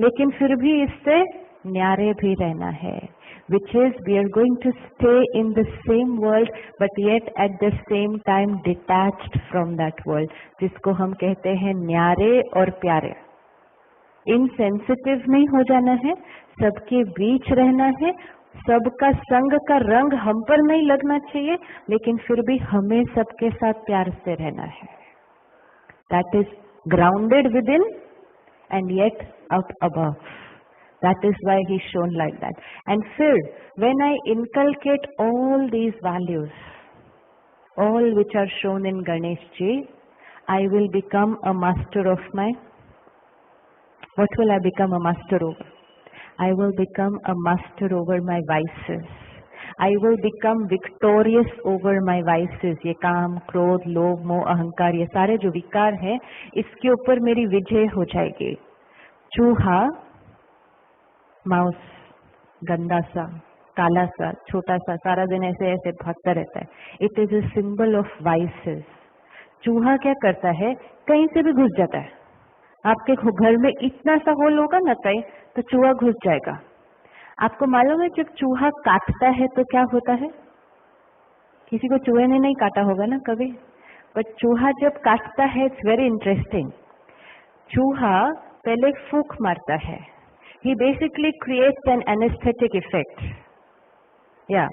लेकिन फिर भी इससे न्यारे भी रहना है, which is we are going to stay in the same world but yet at the same time detached from that world, जिसको हम कहते हैं न्यारे और प्यारे। इनसेंसिटिव नहीं हो जाना है, सबके बीच रहना है, सबका संग का रंग हम पर नहीं लगना चाहिए, लेकिन फिर भी हमें सबके साथ प्यार से रहना है। That is grounded within and yet up above. That is why he shone like that. And फिर when I inculcate all these values, all which are shown in Ganesh ji, I will become a master of my, what will I become a master over? I will become a master over my vices. I will become victorious over my vices. ये काम, क्रोध, लोभ, मोह, अहंकार, ये सारे जो विकार हैं, इसके ऊपर मेरी विजय हो जाएगी। चूहा, माउस, गंदा सा, काला सा, छोटा सा, सारा दिन ऐसे ऐसे भागता रहता है। It is a symbol of vices. चूहा क्या करता है, कहीं से भी घुस जाता है। आपके घर में इतना सा होल होगा ना कहीं, तो चूहा घुस जाएगा। आपको मालूम है जब चूहा काटता है तो क्या होता है? किसी को चूहे ने नहीं काटा होगा ना कभी, बट चूहा जब काटता है, इट्स वेरी इंटरेस्टिंग। चूहा पहले फूंक मारता है। He basically creates an anesthetic effect. Yeah,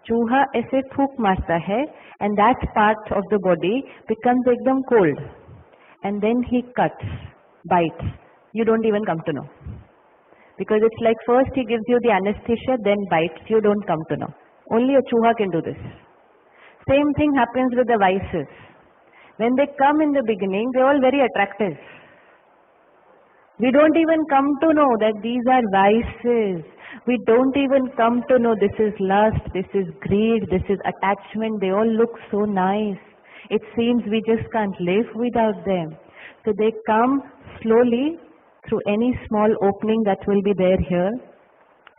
चूहा ऐसे फूंक मारता है, and that part of the body becomes एकदम cold, and then he cuts, bites. You don't even come to know, because it's like first he gives you the anesthesia, then bites. You don't come to know. Only a chooha can do this. Same thing happens with the vices. When they come in the beginning, they're all very attractive. We don't even come to know that these are vices. We don't even come to know this is lust, this is greed, this is attachment. They all look so nice. It seems we just can't live without them. So they come slowly through any small opening that will be there here.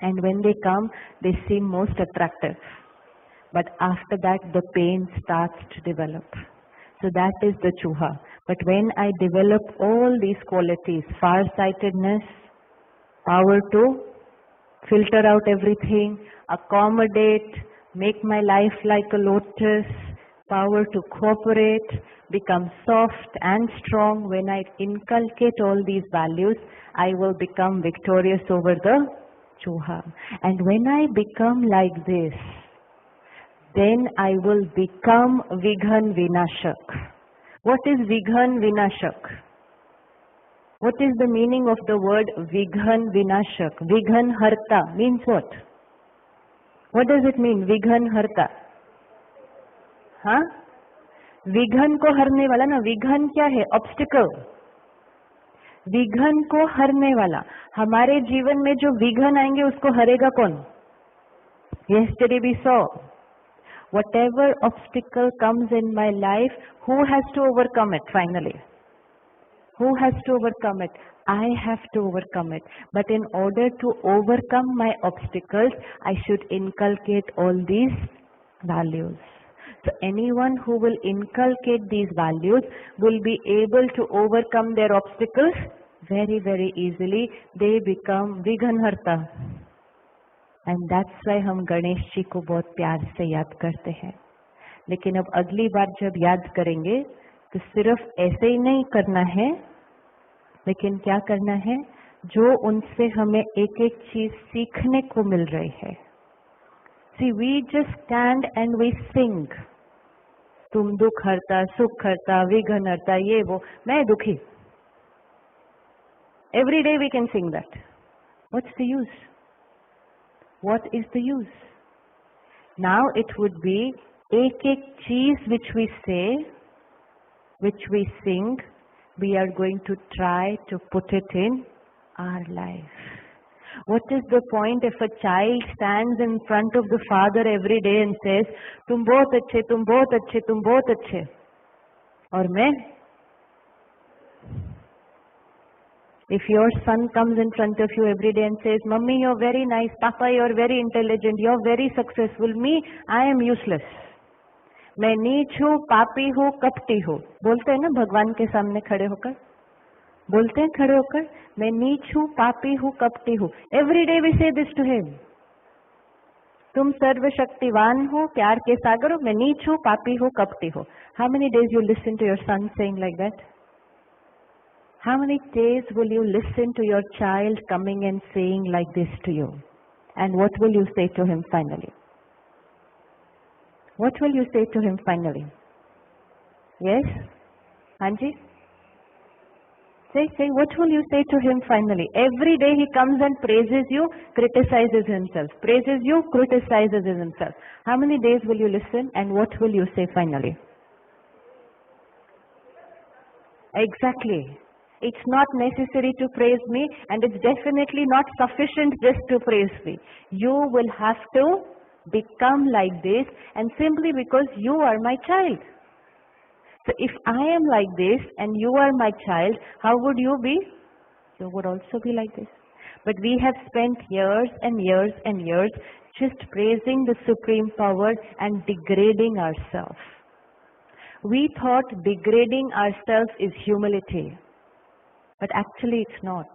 And when they come, they seem most attractive. But after that, the pain starts to develop. So that is the chooha. But when I develop all these qualities, far-sightedness, power to filter out everything, accommodate, make my life like a lotus, power to cooperate, become soft and strong. When I inculcate all these values, I will become victorious over the chooha. And when I become like this, then I will become Vighan Vinashak. What is Vighan Vinashak? What is the meaning of the word Vighan Vinashak? Vighan Harta means what? What does it mean, Vighan Harta? हाँ? विघन को हरने वाला ना, विघन क्या है? Obstacle. विघन को हरने वाला। हमारे जीवन में जो विघन आएंगे उसको हरेगा कौन? Yesterday we saw, whatever obstacle comes in my life, who has to overcome it finally? Who has to overcome it? I have to overcome it. But in order to overcome my obstacles, I should inculcate all these values. So anyone who will inculcate these values will be able to overcome their obstacles very, very easily. They become Vighanharta. And that's why हम गणेश जी को बहुत प्यार से याद करते हैं। लेकिन अब अगली बार जब याद करेंगे तो सिर्फ ऐसे ही नहीं करना है, लेकिन क्या करना है, जो उनसे हमें एक एक चीज सीखने को मिल रही है। See, we just stand and we sing. तुम दुख हरता, सुख हरता, विघ्न हरता, ये वो, मैं दुखी। Every day we can sing that. What's the use? What is the use? Now it would be एक एक चीज which we say, which we sing, we are going to try to put it in our life. What is the point if a child stands in front of the father every day and says, तुम बहुत अच्छे, तुम बहुत अच्छे, तुम बहुत अच्छे, और मैं? If your son comes in front of you every day and says, Mummy, you're very nice, Papa, you're very intelligent, you're very successful, me, I am useless. मैं नीच हूँ, पापी हूँ, कपटी हूँ, बोलते हैं ना भगवान के सामने खड़े होकर। बोलते हैं खड़े होकर, मैं नीच हूँ, पापी हूँ, कपटी हूँ. एवरी डे वी से दिस टू हिम. तुम सर्वशक्तिवान हो, प्यार के सागर हो, मैं नीच हूँ, पापी हूँ, कपटी हूँ. How many days you listen to your son saying like that? How many days will you listen to your child coming and saying like this to you? And what will you say to him finally? What will you say to him finally? Yes? Anji? Say, what will you say to him finally? Every day he comes and praises you, criticizes himself. Praises you, criticizes himself. How many days will you listen and what will you say finally? Exactly. It's not necessary to praise me and it's definitely not sufficient just to praise me. You will have to become like this, and simply because you are my child. So if I am like this and you are my child, how would you be? You would also be like this. But we have spent years and years and years just praising the supreme power and degrading ourselves. We thought degrading ourselves is humility. But actually it's not.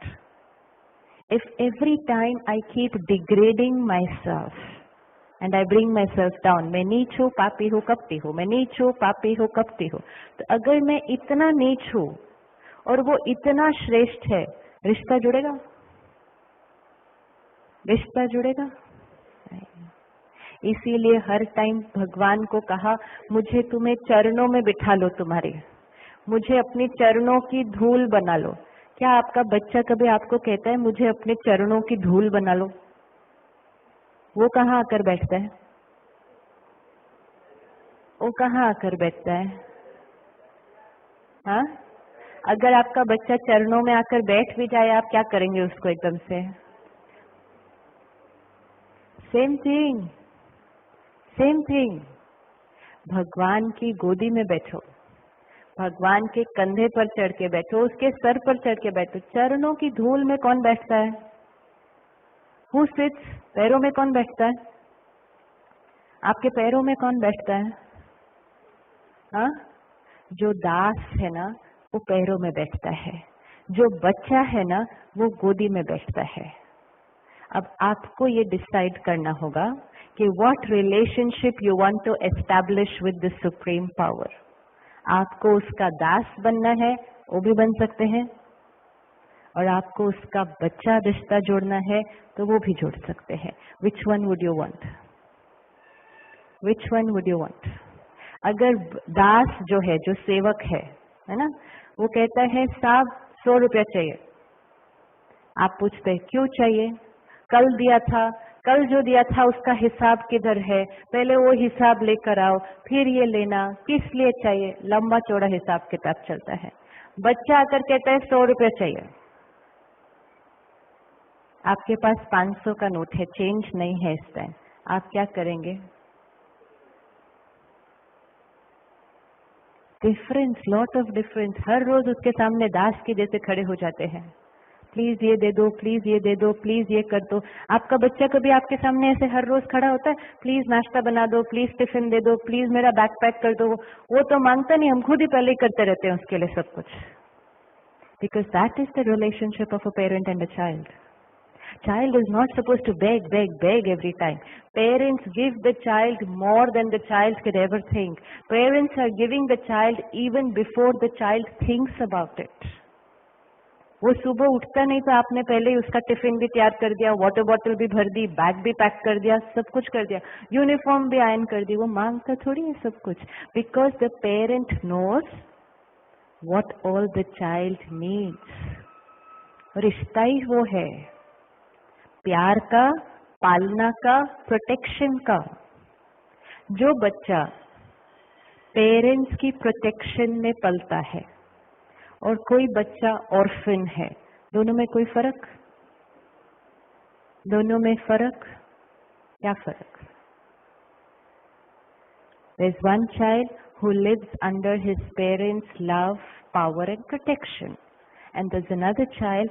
If every time I keep degrading myself and I bring myself down, मैं नीच हूँ, पापी हूँ, कपटी हूँ, मैं नीच हूँ, पापी हूँ, कपटी हूँ, तो अगर मैं इतना नीच हूँ और वो इतना श्रेष्ठ है, रिश्ता जुड़ेगा? रिश्ता जुड़ेगा? इसीलिए हर टाइम भगवान को कहा, मुझे तुम्हें चरणों में बिठा लो तुम्हारे, मुझे अपने चरणों की धूल बना लो. क्या आपका बच्चा कभी आपको कहता है मुझे अपने चरणों की धूल बना लो? वो कहाँ आकर बैठता है? वो कहाँ आकर बैठता है? हाँ? अगर आपका बच्चा चरणों में आकर बैठ भी जाए, आप क्या करेंगे उसको एकदम से? Same thing, same thing. भगवान की गोदी में बैठो, भगवान के कंधे पर चढ़ के बैठो, उसके सर पर चढ़ के बैठो. चरणों की धूल में कौन बैठता है? Who sits? पैरों में कौन बैठता है? आपके पैरों में कौन बैठता है? हाँ? जो दास है ना, वो पैरों में बैठता है. जो बच्चा है ना, वो गोदी में बैठता है. अब आपको ये डिसाइड करना होगा कि what relationship you want to establish with the supreme power. आपको उसका दास बनना है, वो भी बन सकते हैं, और आपको उसका बच्चा रिश्ता जोड़ना है तो वो भी जोड़ सकते हैं. Which one would you want? Which one would you want? अगर दास जो है, जो सेवक है ना, वो कहता है साहब 100 रुपया चाहिए. आप पूछते हैं क्यों चाहिए? कल दिया था, कल जो दिया था उसका हिसाब किधर है? पहले वो हिसाब लेकर आओ, फिर ये लेना. किस लिए चाहिए? लंबा चौड़ा हिसाब किताब चलता है. बच्चा आकर कहता है 100 रुपया चाहिए. आपके पास 500 का नोट है, चेंज नहीं है इस टाइम, आप क्या करेंगे? Difference, lot of difference. हर रोज उसके सामने दास के जैसे खड़े हो जाते हैं. प्लीज ये दे दो, प्लीज ये दे दो, प्लीज ये कर दो. आपका बच्चा कभी आपके सामने ऐसे हर रोज खड़ा होता है, प्लीज नाश्ता बना दो, प्लीज टिफिन दे दो, प्लीज मेरा बैग पैक कर दो? वो तो मांगता नहीं, हम खुद ही पहले ही करते रहते हैं उसके लिए सब कुछ. Because that is the relationship of a parent and a child. Child is not supposed to beg, beg, beg every time. Parents give the child more than the child could ever think. Parents are giving the child even before the child thinks about it. वो सुबह उठता नहीं तो आपने पहले ही उसका tiffin भी तैयार कर दिया, वाटर बॉटल भी भर दी, बैग भी पैक कर दिया, सब कुछ कर दिया, यूनिफॉर्म भी आयरन कर दी. वो मांगता थोड़ी है सब कुछ. Because the parent knows what all the child needs. रिश्ता ही वो है, प्यार का, पालना का, प्रोटेक्शन का. जो बच्चा पेरेंट्स की प्रोटेक्शन में पलता है और कोई बच्चा ऑर्फन है, दोनों में कोई फर्क? दोनों में फर्क? क्या फर्क? There's one child who lives under his parents' love, power and protection. And there's another child